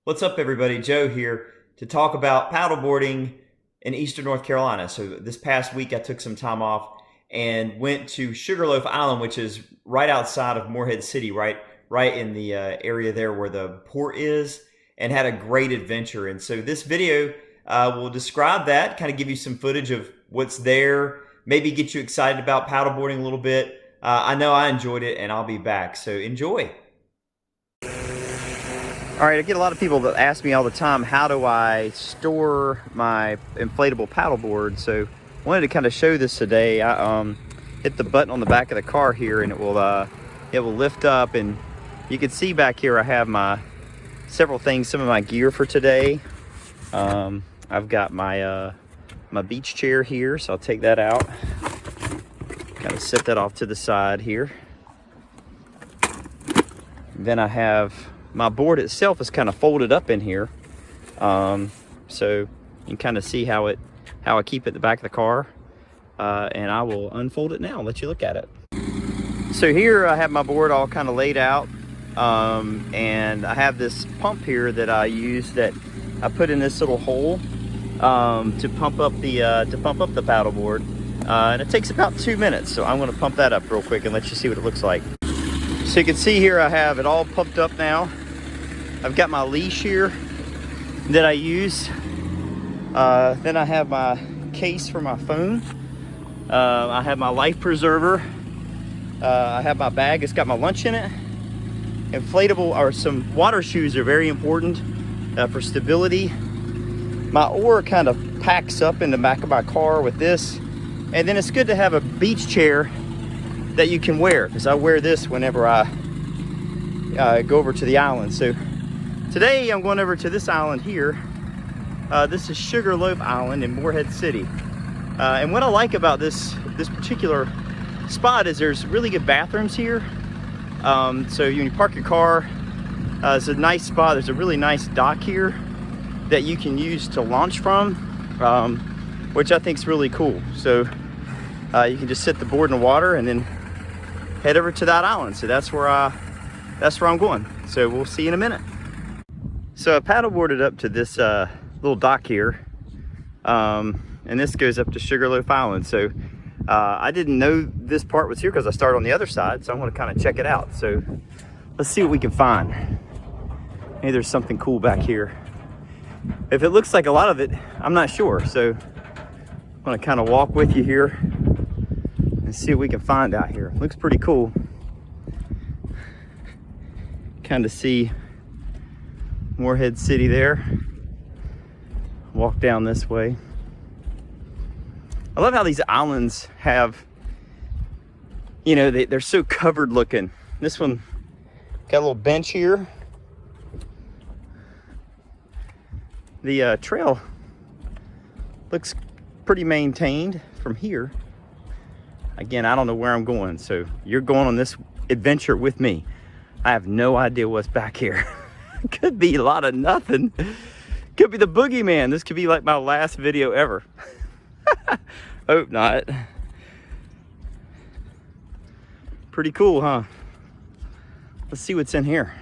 What's up, everybody? Joe here to talk about paddleboarding in Eastern North Carolina. So this past week, I took some time off and went to Sugarloaf Island, which is right outside of Morehead City, right in the area there where the port is, and had a great adventure. And so this video will describe that, kind of give you some footage of what's there, maybe get you excited about paddleboarding a little bit. I know I enjoyed it, and I'll be back. So enjoy. All right, I get a lot of people that ask me all the time, how do I store my inflatable paddleboard? So I wanted to kind of show this today. I hit the button on the back of the car here, and it will lift up, and you can see back here I have my several things, some of my gear for today. I've got my my beach chair here, so I'll take that out. Kind of set that off to the side here. Then I have my board itself is kind of folded up in here, so you can kind of see how I keep it at the back of the car, and I will unfold it now and let you look at it. So here I have my board all kind of laid out, and I have this pump here that I use that I put in this little hole to pump up the paddleboard, and it takes about 2 minutes. So I'm going to pump that up real quick and let you see what it looks like. So you can see here I have it all pumped up now. I've got my leash here that I use. Then I have my case for my phone. I have my life preserver. I have my bag. It's got my lunch in it. Inflatable or some water shoes are very important for stability. My oar kind of packs up in the back of my car with this. And then it's good to have a beach chair that you can wear, because I wear this whenever I go over to the island. So today I'm going over to this island here. This is Sugarloaf Island in Morehead City. And what I like about this particular spot is there's really good bathrooms here. So when you park your car, it's a nice spot. There's a really nice dock here that you can use to launch from, which I think is really cool. So you can just sit the board in the water and then head over to that island. So that's where I'm going. So we'll see you in a minute. So I paddleboarded up to this little dock here, and this goes up to Sugarloaf Island. So I didn't know this part was here because I started on the other side, so I'm going to kind of check it out. So let's see what we can find. Maybe there's something cool back here. If it looks like a lot of it, I'm not sure. So I'm going to kind of walk with you here and see what we can find out here. Looks pretty cool. Kind of see Morehead City there. Walk down this way. I love how these islands have, you know, they're so covered looking. This one got a little bench here. The trail looks pretty maintained from here. Again, I don't know where I'm going, so you're going on this adventure with me. I have no idea what's back here. Could be a lot of nothing. Could be the boogeyman. This could be like my last video ever. Hope not. Pretty cool, huh? Let's see what's in here.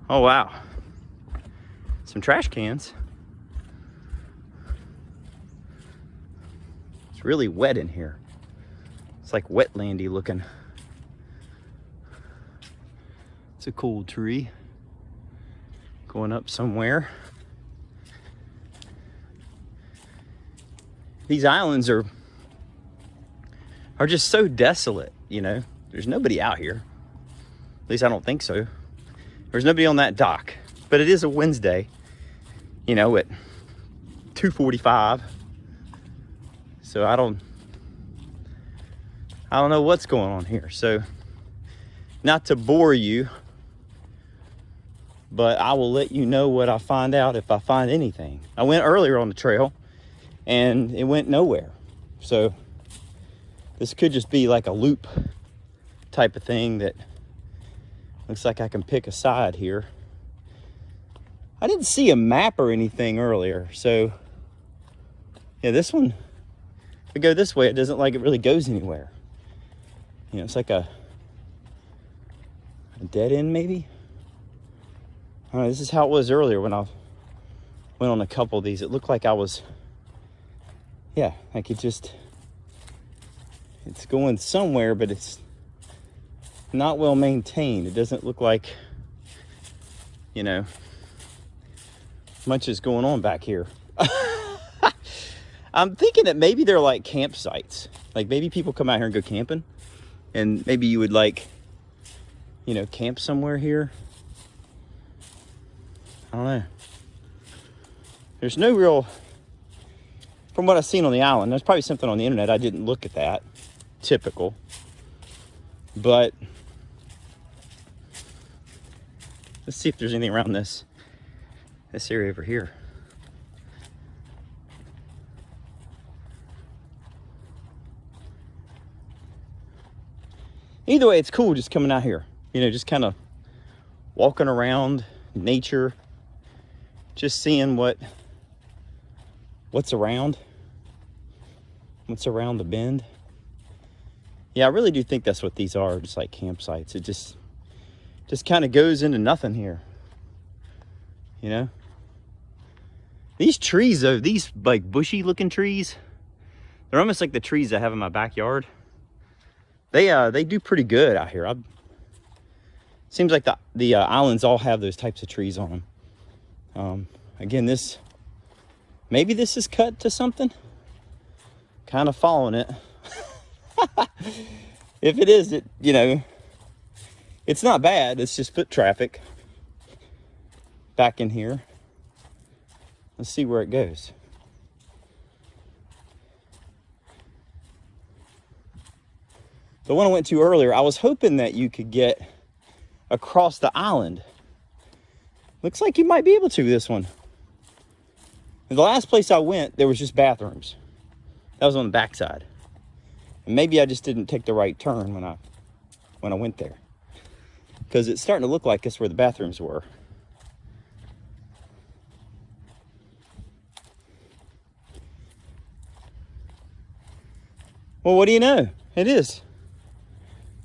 Oh, wow. Some trash cans. It's really wet in here. It's like wetlandy looking. It's a cool tree going up somewhere. These islands are just so desolate, you know. There's nobody out here. At least I don't think so. There's nobody on that dock. But it is a Wednesday, you know, at 2:45. So I don't know what's going on here. So not to bore you, but I will let you know what I find out if I find anything. I went earlier on the trail and it went nowhere. So this could just be like a loop type of thing that looks like I can pick a side here. I didn't see a map or anything earlier. So yeah, this one, if we go this way, it doesn't like it really goes anywhere. You know, it's like a dead end maybe. I don't know, this is how it was earlier when I went on a couple of these. It looked like I was, yeah, like it's going somewhere, but it's not well maintained. It doesn't look like, you know, much is going on back here. I'm thinking that maybe they're like campsites. Like maybe people come out here and go camping, and maybe you would like, you know, camp somewhere here. I don't know. There's no real, from what I've seen on the island, there's probably something on the internet. I didn't look at that. Typical. But let's see if there's anything around this area over here. Either way, it's cool just coming out here. You know, just kind of walking around nature, just seeing what's around the bend. Yeah, I really do think that's what these are, just like campsites. It just kind of goes into nothing here, you know. These trees though, these like bushy looking trees, they're almost like the trees I have in my backyard. They do pretty good out here. Seems like the islands all have those types of trees on them. Again, maybe this is cut to something. Kind of following it. If it is, you know, it's not bad. It's just foot traffic back in here. Let's see where it goes. The one I went to earlier, I was hoping that you could get across the island. Looks like you might be able to this one. The last place I went, there was just bathrooms. That was on the backside. And maybe I just didn't take the right turn when I went there. Because it's starting to look like that's where the bathrooms were. Well, what do you know? It is.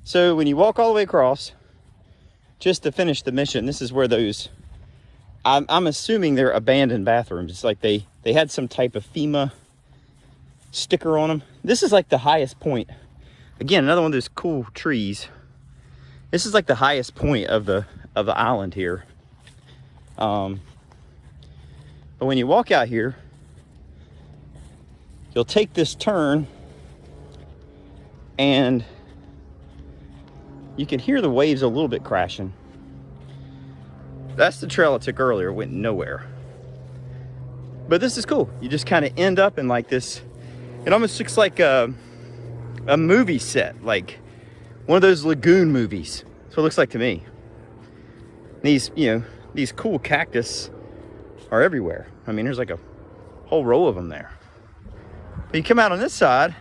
So when you walk all the way across, just to finish the mission, this is where those, I'm assuming they're abandoned bathrooms. It's like they had some type of FEMA sticker on them. This is like the highest point. Again, another one of those cool trees. This is like the highest point of the island here. But when you walk out here, you'll take this turn and you can hear the waves a little bit crashing. That's the trail I took earlier. It went nowhere. But this is cool. You just kind of end up in like this. It almost looks like a movie set, like one of those lagoon movies. That's what it looks like to me. These, you know, these cool cactus are everywhere. I mean, there's like a whole row of them there. But you come out on this side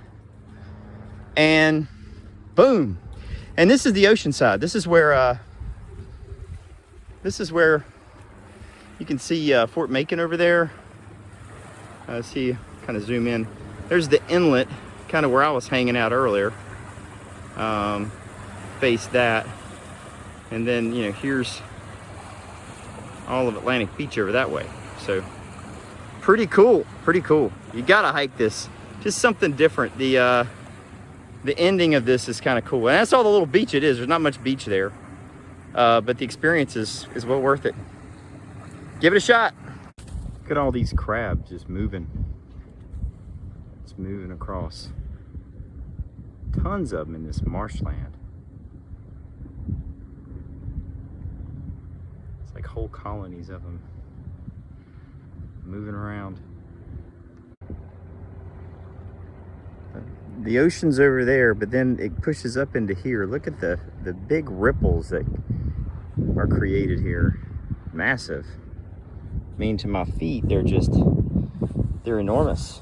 and boom. And this is the ocean side. This is where you can see Fort Macon over there. See, kind of zoom in. There's the inlet, kind of where I was hanging out earlier. Face that. And then, you know, here's all of Atlantic Beach over that way. So pretty cool, pretty cool. You gotta hike this. Just something different. The ending of this is kind of cool. And that's all the little beach it is. There's not much beach there. But the experience is well worth it. Give it a shot. Look at all these crabs just moving. It's moving across. Tons of them in this marshland. It's like whole colonies of them moving around. The ocean's over there, but then it pushes up into here. Look at the big ripples that are created here. Massive. I mean, to my feet, they're enormous.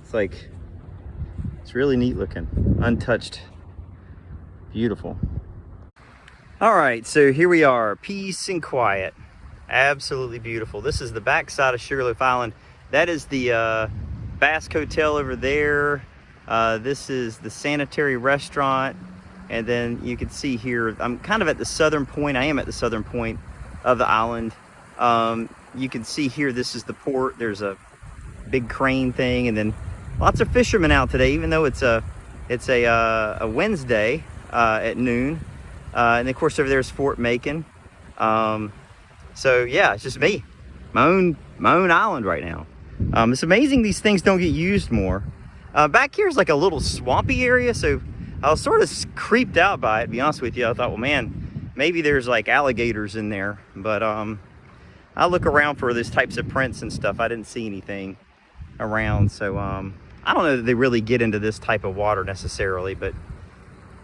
It's like, it's really neat looking, untouched, beautiful. All right, so here we are, peace and quiet. Absolutely beautiful. This is the backside of Sugarloaf Island. That is the Basque Hotel over there. This is the sanitary restaurant. And then you can see here, I'm kind of at the southern point. I am at the southern point of the island. You can see here, this is the port. There's a big crane thing, and then lots of fishermen out today, even though it's a Wednesday at noon. And of course over there's Fort Macon. So yeah, it's just me, my own island right now. It's amazing these things don't get used more. Back here is like a little swampy area, so I was sort of creeped out by it, to be honest with you. I thought, well, man, maybe there's like alligators in there, but I look around for those types of prints and stuff. I didn't see anything around, so I don't know that they really get into this type of water necessarily, but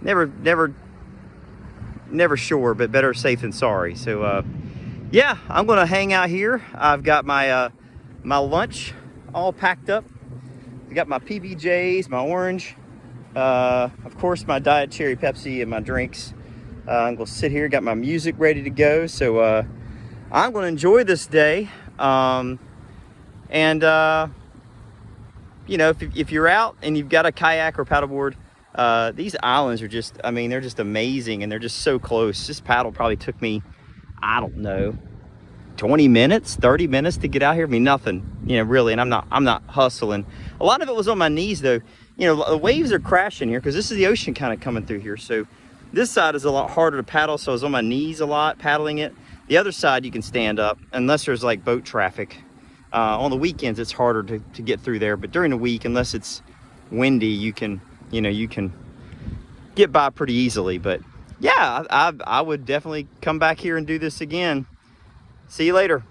never sure, but better safe than sorry. So yeah, I'm gonna hang out here. I've got my my lunch all packed up. I got my PBJs, my orange, of course my Diet Cherry Pepsi and my drinks. I'm gonna sit here, got my music ready to go. So I'm gonna enjoy this day. And you know, if you're out and you've got a kayak or paddleboard, these islands are just, I mean, they're just amazing, and they're just so close. This paddle probably took me, I don't know, 20 minutes, 30 minutes to get out here. I mean, nothing, you know, really. And I'm not hustling. A lot of it was on my knees though. You know, the waves are crashing here because this is the ocean kind of coming through here. So this side is a lot harder to paddle. So I was on my knees a lot paddling it. The other side, you can stand up unless there's like boat traffic. On the weekends, it's harder to get through there. But during the week, unless it's windy, you can get by pretty easily. But yeah, I would definitely come back here and do this again. See you later.